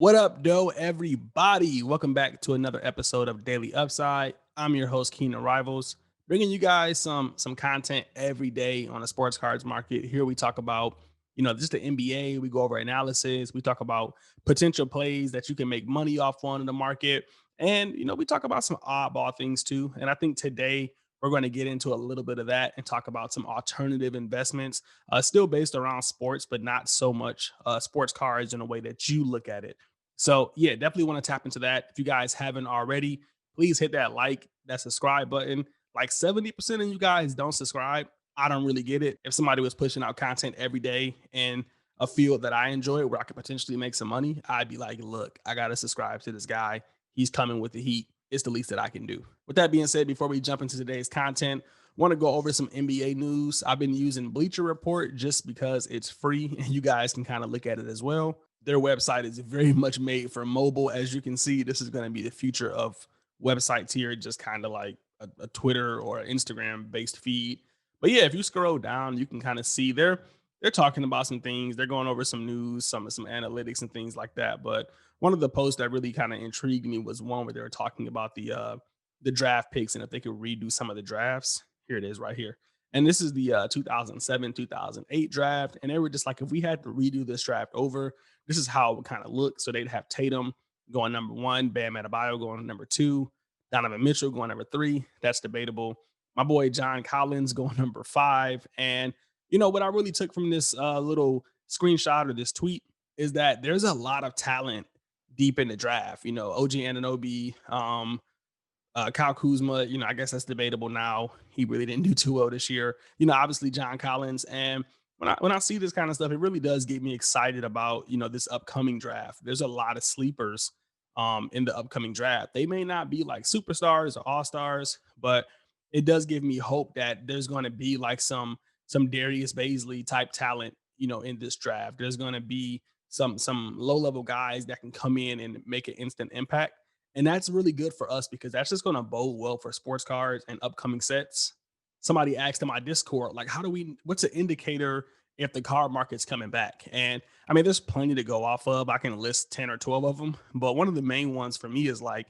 What up, doe, everybody? Welcome back to another episode of Daily Upside. I'm your host, Keenan Rivals, bringing you guys some content every day on the sports cards market. Here we talk about, just the NBA. We go over analysis. We talk about potential plays that you can make money off on in the market, and we talk about some oddball things too. And I think today we're going to get into a little bit of that and talk about some alternative investments, still based around sports, but not so much sports cards in a way that you look at it. So yeah, definitely want to tap into that. If you guys haven't already, please hit that subscribe button. Like 70% of you guys don't subscribe. I don't really get it. If somebody was pushing out content every day in a field that I enjoy where I could potentially make some money, I'd be like, look, I gotta subscribe to this guy. He's coming with the heat. It's the least that I can do. With that being said, before we jump into today's content, want to go over some NBA news. I've been using Bleacher Report just because it's free and you guys can kind of look at it as well. Their website is very much made for mobile. As you can see, this is going to be the future of websites here, just kind of like a Twitter or Instagram based feed. But yeah, if you scroll down, you can kind of see they're talking about some things. They're going over some news, some analytics and things like that. But one of the posts that really kind of intrigued me was one where they were talking about the draft picks and if they could redo some of the drafts. Here it is right here. And this is the 2007, 2008 draft. And they were just like, if we had to redo this draft over, this is how it would kind of look. So they'd have Tatum going number one, Bam Adebayo going number two, Donovan Mitchell going number three. That's debatable. My boy John Collins going number five. And what I really took from this little screenshot or this tweet is that there's a lot of talent deep in the draft. OG Ananobi, Kyle Kuzma, I guess that's debatable now. He really didn't do too well this year. Obviously John Collins. And when I see this kind of stuff, it really does get me excited about, this upcoming draft. There's a lot of sleepers in the upcoming draft. They may not be like superstars or all-stars, but it does give me hope that there's going to be like some Darius Baisley type talent, in this draft. There's going to be some low-level guys that can come in and make an instant impact. And that's really good for us because that's just going to bode well for sports cards and upcoming sets. Somebody asked in my Discord, like, what's an indicator if the card market's coming back? And I mean, there's plenty to go off of. I can list 10 or 12 of them. But one of the main ones for me is like,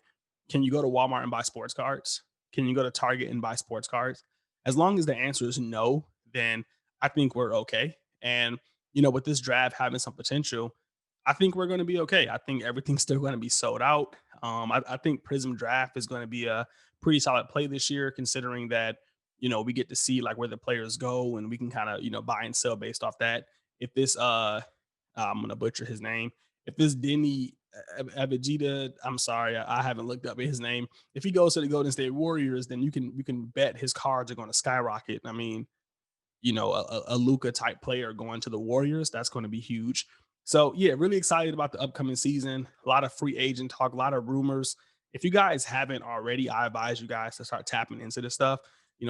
can you go to Walmart and buy sports cards? Can you go to Target and buy sports cards? As long as the answer is no, then I think we're okay. And, with this draft having some potential, I think we're going to be okay. I think everything's still going to be sold out. I think Prism Draft is going to be a pretty solid play this year, considering that we get to see like where the players go, and we can kind of buy and sell based off that. If this I'm gonna butcher his name. If this Denny Abajita, I'm sorry, I haven't looked up his name. If he goes to the Golden State Warriors, then you can bet his cards are going to skyrocket. I mean, a Luca type player going to the Warriors, that's going to be huge. So yeah, really excited about the upcoming season. A lot of free agent talk, a lot of rumors. If you guys haven't already, I advise you guys to start tapping into this stuff.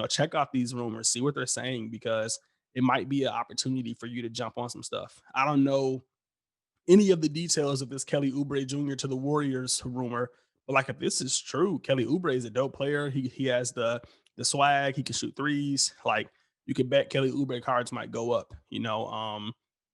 Check out these rumors, see what they're saying, because it might be an opportunity for you to jump on some stuff. I don't know any of the details of this Kelly Oubre Jr. to the Warriors rumor, but like if this is true, Kelly Oubre is a dope player. He has the swag. He can shoot threes. Like you could bet Kelly Oubre cards might go up.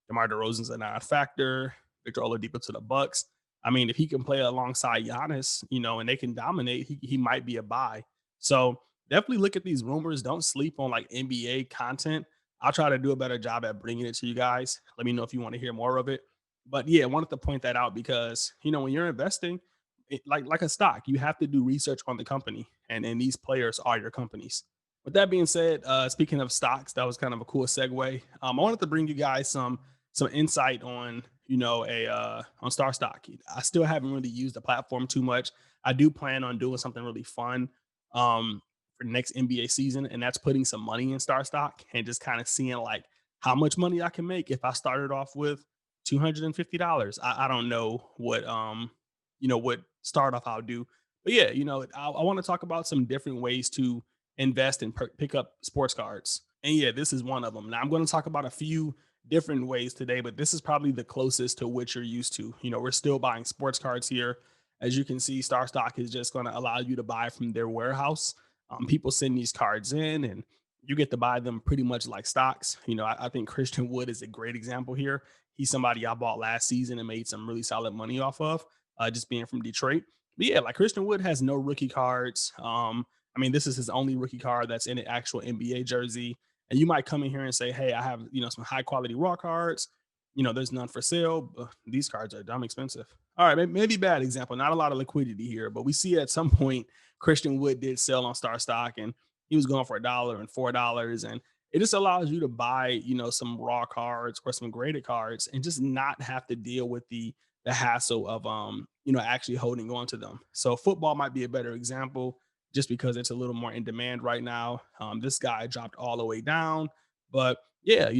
DeMar DeRozan's a non-factor. Victor Oladipo to the Bucks. I mean, if he can play alongside Giannis, and they can dominate, he might be a buy. So definitely look at these rumors. Don't sleep on like NBA content. I'll try to do a better job at bringing it to you guys. Let me know if you want to hear more of it. But yeah, I wanted to point that out because when you're investing, like a stock, you have to do research on the company, and these players are your companies. With that being said, speaking of stocks, that was kind of a cool segue. I wanted to bring you guys some insight on a on Star Stock. I still haven't really used the platform too much. I do plan on doing something really fun for next NBA season, and that's putting some money in Star Stock and just kind of seeing like how much money I can make if I started off with $250. I don't know what start off I'll do, but yeah, I want to talk about some different ways to invest and pick up sports cards. And yeah, this is one of them. Now I'm going to talk about a few different ways today, but this is probably the closest to what you're used to. We're still buying sports cards here. As you can see, Star Stock is just going to allow you to buy from their warehouse. People send these cards in, and you get to buy them pretty much like stocks. I think Christian Wood is a great example here. He's somebody I bought last season and made some really solid money off of, just being from Detroit. But yeah, like Christian Wood has no rookie cards. I mean, this is his only rookie card that's in an actual NBA jersey. And you might come in here and say, "Hey, I have some high quality raw cards. There's none for sale. But these cards are dumb expensive." All right, maybe bad example. Not a lot of liquidity here, but we see at some point Christian Wood did sell on Star Stock, and he was going for $1 and $4, and it just allows you to buy some raw cards or some graded cards and just not have to deal with the hassle of actually holding on to them. So football might be a better example just because it's a little more in demand right now. This guy dropped all the way down, but yeah,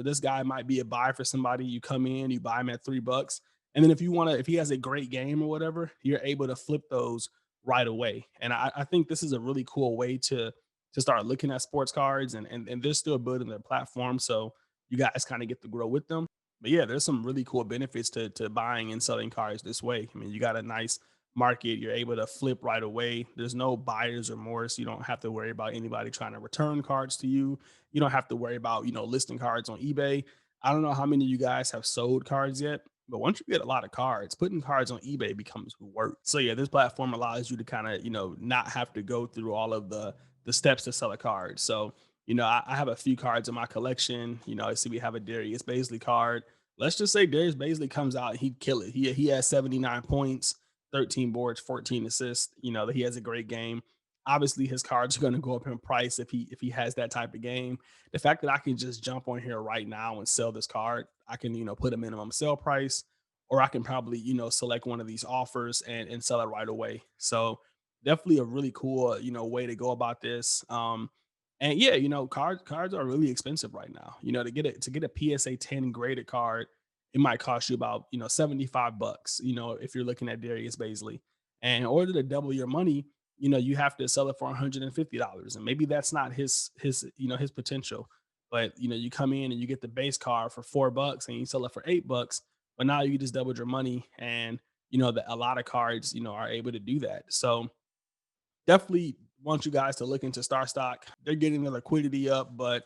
this guy might be a buy for somebody. You come in, you buy him at $3, and then if he has a great game or whatever, you're able to flip those right away. And I think this is a really cool way to start looking at sports cards, and they're still building their platform, so you guys kind of get to grow with them. But yeah, there's some really cool benefits to buying and selling cards this way. I mean, you got a nice market, you're able to flip right away. There's no buyer's remorse. You don't have to worry about anybody trying to return cards to you. You don't have to worry about listing cards on eBay. I don't know how many of you guys have sold cards yet, but once you get a lot of cards, putting cards on eBay becomes work. So yeah, this platform allows you to kind of not have to go through all of the steps to sell a card. So, I have a few cards in my collection. I see we have a Darius Baisley card. Let's just say Darius Baisley comes out, he'd kill it. He has 79 points, 13 boards, 14 assists. That he has a great game. Obviously, his cards are going to go up in price if he has that type of game. The fact that I can just jump on here right now and sell this card, I can put a minimum sale price, or I can probably select one of these offers and sell it right away. So definitely a really cool way to go about this. And yeah, cards are really expensive right now. To get a PSA 10 graded card, it might cost you about 75 bucks. If you're looking at Darius Baisley, and in order to double your money, you have to sell it for $150, and maybe that's not his potential. But you come in and you get the base card for $4 and you sell it for $8, but now you just doubled your money, and a lot of cards are able to do that. So definitely want you guys to look into Star Stock. They're getting the liquidity up, but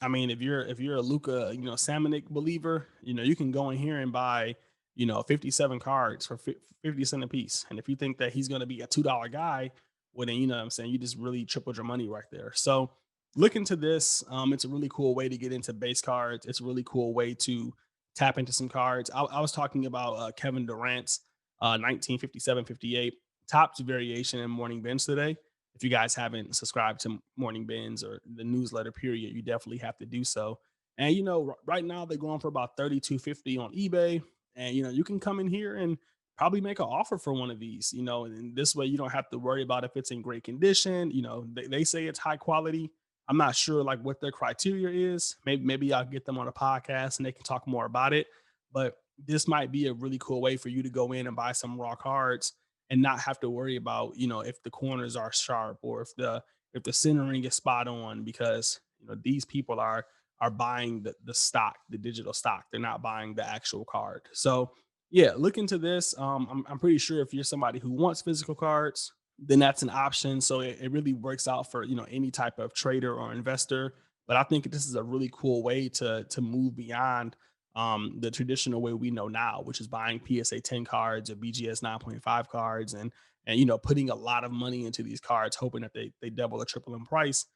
I mean, if you're a Luca, Salmonic believer, you can go in here and buy, 57 cards for 50 cent a piece. And if you think that he's going to be a $2 guy, well, then you know what I'm saying, you just really tripled your money right there. So look into this. It's a really cool way to get into base cards. It's a really cool way to tap into some cards. I was talking about Kevin Durant's 1957-58 Topps variation in Morning Bins today. If you guys haven't subscribed to Morning Bins or the newsletter period, you definitely have to do so. And right now they're going for about 32.50 on eBay. And you can come in here and probably make an offer for one of these, and this way you don't have to worry about if it's in great condition. They say it's high quality. I'm not sure like what their criteria is. Maybe I'll get them on a podcast and they can talk more about it. But this might be a really cool way for you to go in and buy some raw cards and not have to worry about if the corners are sharp or if the centering is spot on, because these people are buying the stock, the digital stock. They're not buying the actual card. So yeah, look into this. I'm pretty sure if you're somebody who wants physical cards, then that's an option. So it really works out for any type of trader or investor. But I think this is a really cool way to move beyond the traditional way we know now, which is buying PSA 10 cards or BGS 9.5 cards, and putting a lot of money into these cards, hoping that they double or triple in price,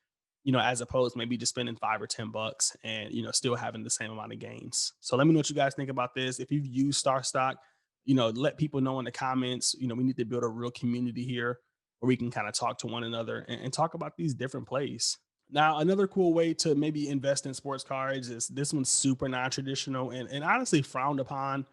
as opposed maybe just spending $5 or $10 and still having the same amount of gains. So let me know what you guys think about this. If you've used Star Stock, let people know in the comments. We need to build a real community here where we can kind of talk to one another and talk about these different plays. Now, another cool way to maybe invest in sports cards is this one's super non-traditional and honestly frowned upon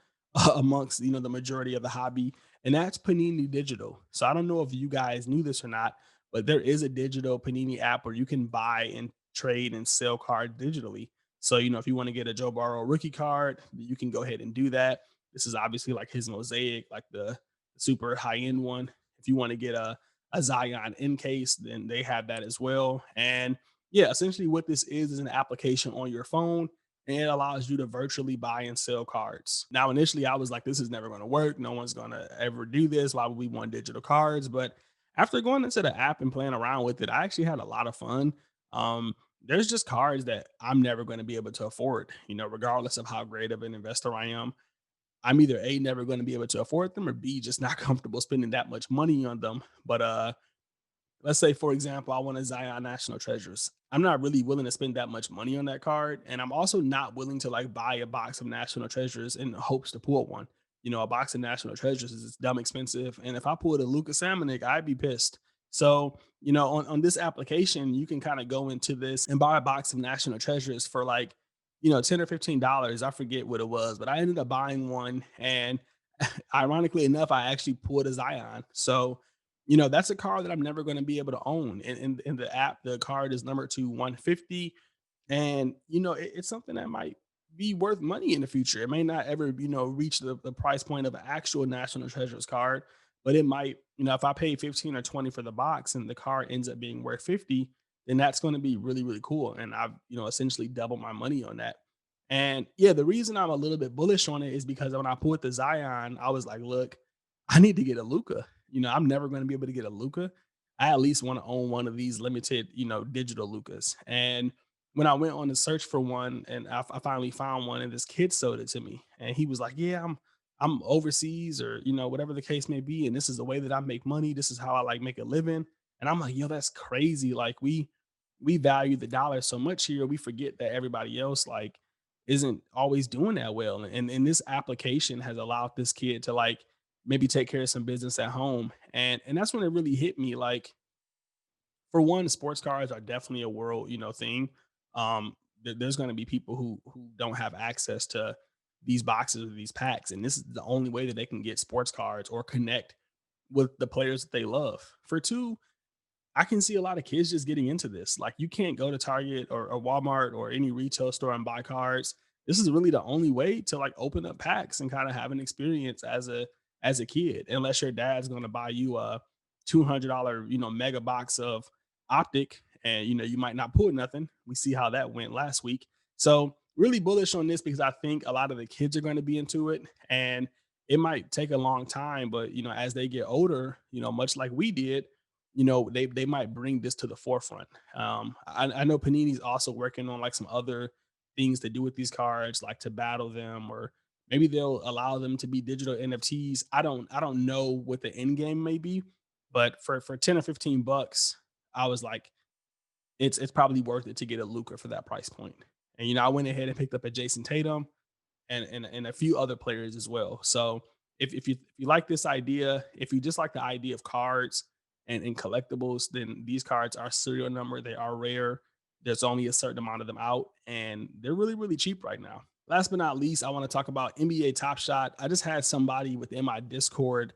amongst the majority of the hobby, and that's Panini Digital. So I don't know if you guys knew this or not, but there is a digital Panini app where you can buy and trade and sell cards digitally. So if you want to get a Joe Burrow rookie card, you can go ahead and do that. This is obviously like his mosaic, like the super high end one. If you want to get a Zion in case, then they have that as well. And yeah, essentially what this is an application on your phone, and it allows you to virtually buy and sell cards. Now, initially, I was like, this is never going to work. No one's going to ever do this. Why would we want digital cards? But after going into the app and playing around with it, I actually had a lot of fun. there's just cards that I'm never going to be able to afford, regardless of how great of an investor I am. I'm either A, never going to be able to afford them, or B, just not comfortable spending that much money on them. But let's say, for example, I want a Zion National Treasures. I'm not really willing to spend that much money on that card. And I'm also not willing to like buy a box of National Treasures in hopes to pull one. A box of National Treasures is dumb expensive. And if I pulled a Luka Salmonic, I'd be pissed. So, on this application, you can kind of go into this and buy a box of National Treasures for like, 10 or $15. I forget what it was, but I ended up buying one. And ironically enough, I actually pulled a Zion. So, that's a card that I'm never going to be able to own. In the app, the card is numbered to 150. And, it's something that might be worth money in the future. It may not ever, reach the price point of an actual National Treasures card, but it might, if I pay 15 or 20 for the box and the card ends up being worth 50, then that's going to be really, really cool. And I've, essentially doubled my money on that. And yeah, the reason I'm a little bit bullish on it is because when I pulled the Zion, I was like, look, I need to get a Luca. I'm never going to be able to get a Luca. I at least want to own one of these limited, digital Lucas. And when I went on to search for one, and I finally found one, and this kid sold it to me, and he was like, "Yeah, I'm overseas, or whatever the case may be, and this is the way that I make money. This is how I like make a living." And I'm like, "Yo, that's crazy! Like we value the dollar so much here, we forget that everybody else like isn't always doing that well." And this application has allowed this kid to like maybe take care of some business at home, and that's when it really hit me. Like, for one, sports cars are definitely a world, thing. There's going to be people who don't have access to these boxes or these packs, and this is the only way that they can get sports cards or connect with the players that they love. For two, I can see a lot of kids just getting into this. Like, you can't go to Target or Walmart or any retail store and buy cards. This is really the only way to like open up packs and kind of have an experience as a kid, unless your dad's going to buy you a $200 mega box of optic, and you might not pull nothing. We see how that went last week. So really bullish on this because I think a lot of the kids are going to be into it, and it might take a long time, but as they get older, much like we did, they might bring this to the forefront. I know Panini's also working on like some other things to do with these cards, like to battle them, or maybe they'll allow them to be digital NFTs. I don't know what the end game may be, but for 10 or 15 bucks, I was like, it's probably worth it to get a Luca for that price point. And I went ahead and picked up a Jason Tatum and a few other players as well. So if you like this idea, if you just like the idea of cards and collectibles, then these cards are serial number. They are rare. There's only a certain amount of them out, and they're really, really cheap right now. Last but not least, I want to talk about NBA Top Shot. I just had somebody within my Discord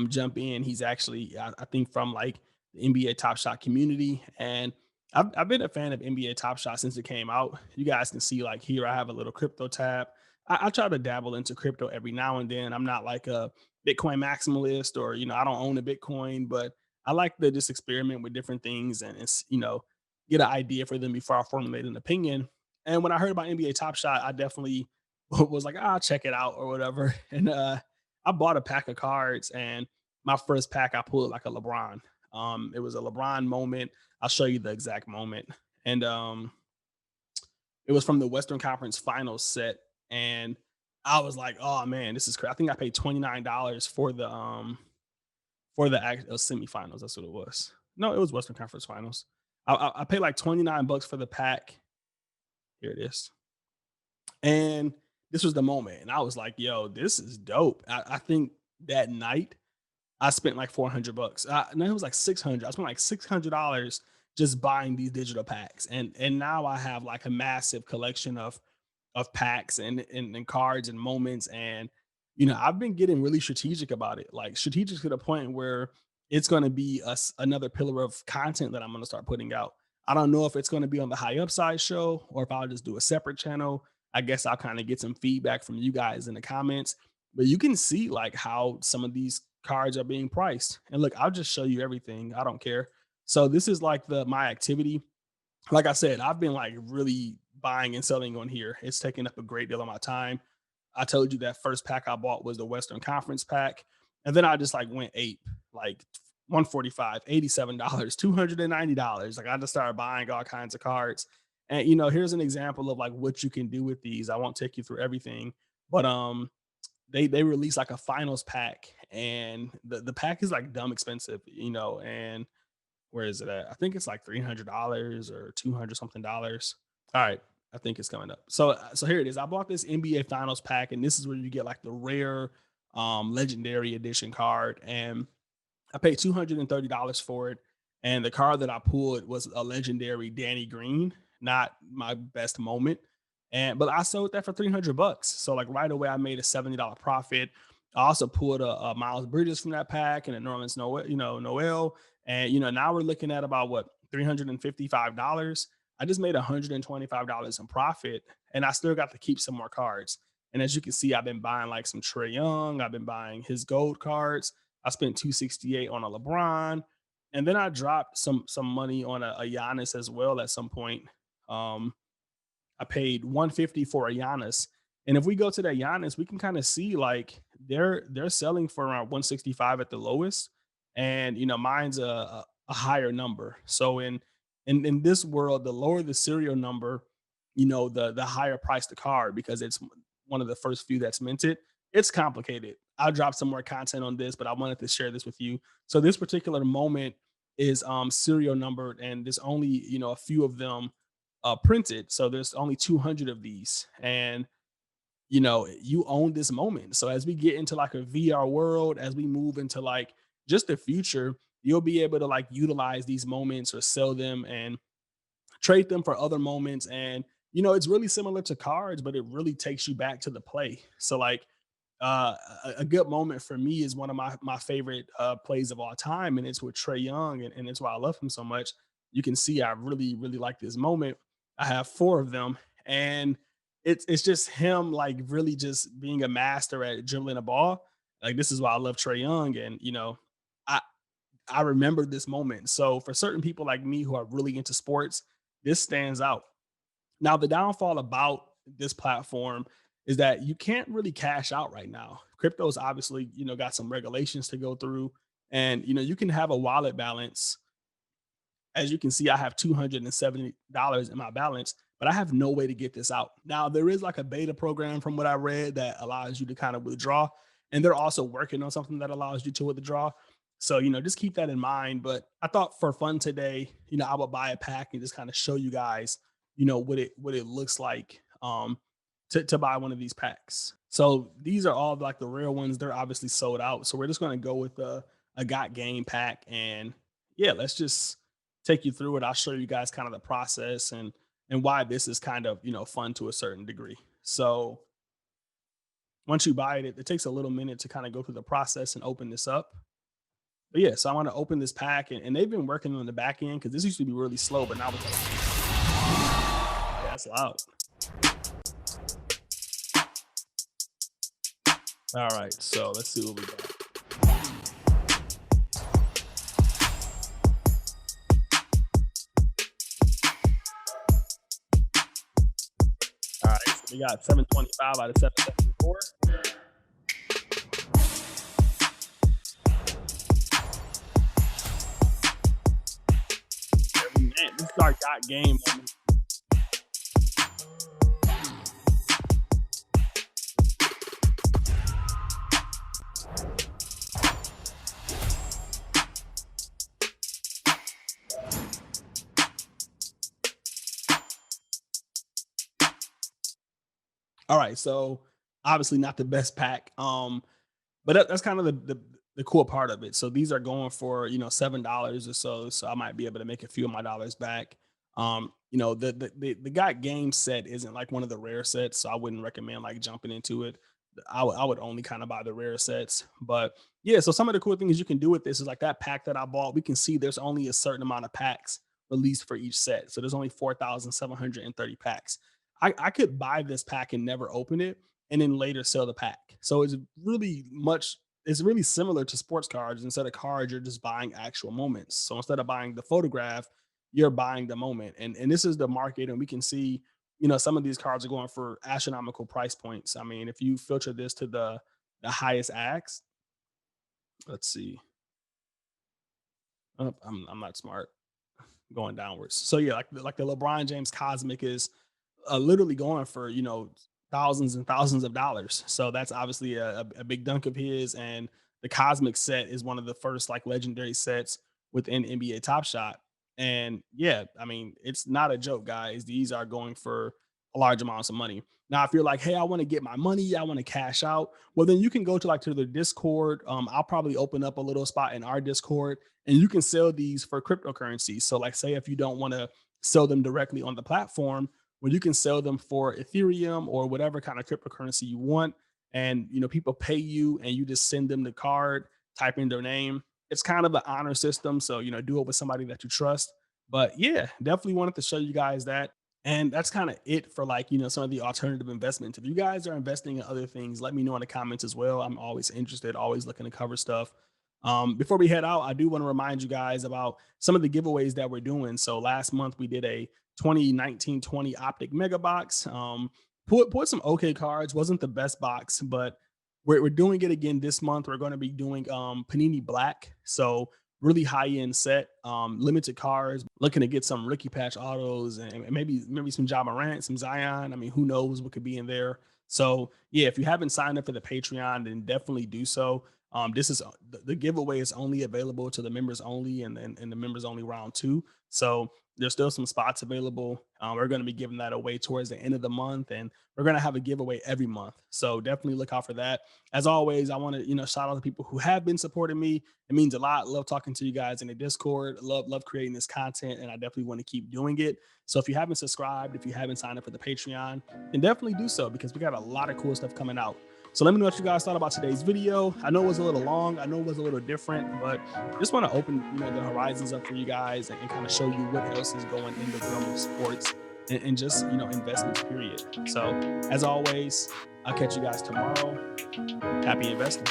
jump in. He's actually, I think, from like the NBA Top Shot community, and I've been a fan of NBA Top Shot since it came out. You guys can see like here, I have a little crypto tab. I try to dabble into crypto every now and then. I'm not like a Bitcoin maximalist, or I don't own a Bitcoin, but I like to just experiment with different things and get an idea for them before I formulate an opinion. And when I heard about NBA Top Shot, I definitely was like, I'll check it out or whatever. And I bought a pack of cards, and my first pack I pulled like a LeBron. It was a LeBron moment. I'll show you the exact moment. And it was from the Western Conference Finals set, and I was like, "Oh man, this is crazy." I think I paid $29 for the semifinals. That's what it was. No, it was Western Conference Finals. I paid like 29 bucks for the pack. Here it is, and this was the moment, and I was like, "Yo, this is dope." I think that night I spent like 400 bucks. No, it was like 600. I spent like $600 just buying these digital packs, and now I have like a massive collection of packs and cards and moments. And I've been getting really strategic about it, like strategic to the point where it's going to be another pillar of content that I'm going to start putting out. I don't know if it's going to be on the High Upside show or if I'll just do a separate channel. I guess I'll kind of get some feedback from you guys in the comments, but you can see like how some of these cards are being priced. And look, I'll just show you everything. I don't care. So this is like the my activity. Like I said, I've been like really buying and selling on here. It's taking up a great deal of my time. I told you that first pack I bought was the Western Conference pack. And then I just like went ape, like 145, $87, $290. Like, I just started buying all kinds of cards. And here's an example of like what you can do with these. I won't take you through everything, but they release like a finals pack, and the pack is like dumb expensive, and where is it at? I think it's like $300 or 200 something dollars. All right, I think it's coming up. So here it is. I bought this NBA Finals pack, and this is where you get like the rare, legendary edition card, and I paid $230 for it. And the card that I pulled was a legendary Danny Green, not my best moment. But I sold that for 300 bucks. So like right away, I made a $70 profit. I also pulled a Miles Bridges from that pack and a Norman's Noel, Noel. And now we're looking at about what, $355. I just made $125 in profit, and I still got to keep some more cards. And as you can see, I've been buying like some Trey Young. I've been buying his gold cards. I spent 268 on a LeBron, and then I dropped some money on a Giannis as well at some point. Um, I paid 150 for a Giannis. And if we go to that Giannis, we can kind of see like they're selling for around 165 at the lowest. And mine's a higher number. So in this world, the lower the serial number, the higher price the card, because it's one of the first few that's minted. It's complicated. I'll drop some more content on this, but I wanted to share this with you. So this particular moment is serial numbered, and there's only a few of them printed. So there's only 200 of these, and you own this moment. So as we get into like a VR world, as we move into like just the future, you'll be able to like utilize these moments or sell them and trade them for other moments. And it's really similar to cards, but it really takes you back to the play. So like a good moment for me is one of my favorite plays of all time, and it's with Trey Young, and it's why I love him so much. You can see I really really like this moment. I have four of them, and it's just him like really just being a master at dribbling a ball. Like this is why I love Trey Young, and I I remember this moment. So for certain people like me who are really into sports, this stands out. Now, the downfall about this platform is that you can't really cash out right now. Crypto's obviously, got some regulations to go through, and you can have a wallet balance. As you can see, I have $270 in my balance, but I have no way to get this out. Now, there is like a beta program from what I read that allows you to kind of withdraw, and they're also working on something that allows you to withdraw. So, just keep that in mind. But I thought for fun today, I would buy a pack and just kind of show you guys, what it looks like to buy one of these packs. So these are all like the rare ones. They're obviously sold out. So we're just gonna go with a got game pack, and yeah, let's just take you through it. I'll show you guys kind of the process and why this is kind of fun to a certain degree. So once you buy it, it takes a little minute to kind of go through the process and open this up. But yeah, so I want to open this pack, and they've been working on the back end because this used to be really slow, but now it's like, yeah, that's loud. All right, so let's see what we got. All right, so we got 725 out of 774. Man, this is our got game moment. All right, so obviously not the best pack, but that's kind of the cool part of it. So these are going for $7 or so. So I might be able to make a few of my dollars back. The got game set isn't like one of the rare sets, so I wouldn't recommend like jumping into it. I would only kind of buy the rare sets. But yeah, so some of the cool things you can do with this is like that pack that I bought. We can see there's only a certain amount of packs released for each set. So there's only 4,730 packs. I could buy this pack and never open it, and then later sell the pack. So it's really similar to sports cards. Instead of cards, you're just buying actual moments. So instead of buying the photograph, you're buying the moment. And this is the market, and we can see, some of these cards are going for astronomical price points. I mean, if you filter this to the highest acts, let's see. Oh, I'm not smart. going downwards. So yeah, like the LeBron James Cosmic is literally going for thousands and thousands of dollars. So that's obviously a big dunk of his, and the Cosmic set is one of the first like legendary sets within NBA Top Shot. And yeah, I mean it's not a joke, guys. These are going for a large amounts of money. Now, if you're like, hey, I want to get my money, I want to cash out, well, then you can go to the Discord. I'll probably open up a little spot in our Discord, and you can sell these for cryptocurrency. So, like, say if you don't want to sell them directly on the platform, where you can sell them for Ethereum or whatever kind of cryptocurrency you want. And people pay you and you just send them the card, type in their name. It's kind of an honor system. So, do it with somebody that you trust. But yeah, definitely wanted to show you guys that. And that's kind of it for like, some of the alternative investments. If you guys are investing in other things, let me know in the comments as well. I'm always interested, always looking to cover stuff. Before we head out, I do want to remind you guys about some of the giveaways that we're doing. So last month we did a 2019-20 Optic Mega Box. Put some okay cards. Wasn't the best box, but we're doing it again this month. We're going to be doing Panini Black. So really high end set, limited cards. Looking to get some rookie patch autos and maybe some Ja Morant, some Zion. I mean, who knows what could be in there. So yeah, if you haven't signed up for the Patreon, then definitely do so. This is the giveaway is only available to the members only, and the members only round two. So there's still some spots available. We're going to be giving that away towards the end of the month, and we're going to have a giveaway every month. So definitely look out for that. As always, I want to shout out to people who have been supporting me. It means a lot. Love talking to you guys in the Discord. Love creating this content, and I definitely want to keep doing it. So if you haven't subscribed, if you haven't signed up for the Patreon, then definitely do so, because we got a lot of cool stuff coming out. So let me know what you guys thought about today's video. I know it was a little long. I know it was a little different, but just want to open the horizons up for you guys, and kind of show you what else is going in the realm of sports and just investments, period. So as always, I'll catch you guys tomorrow. Happy investing.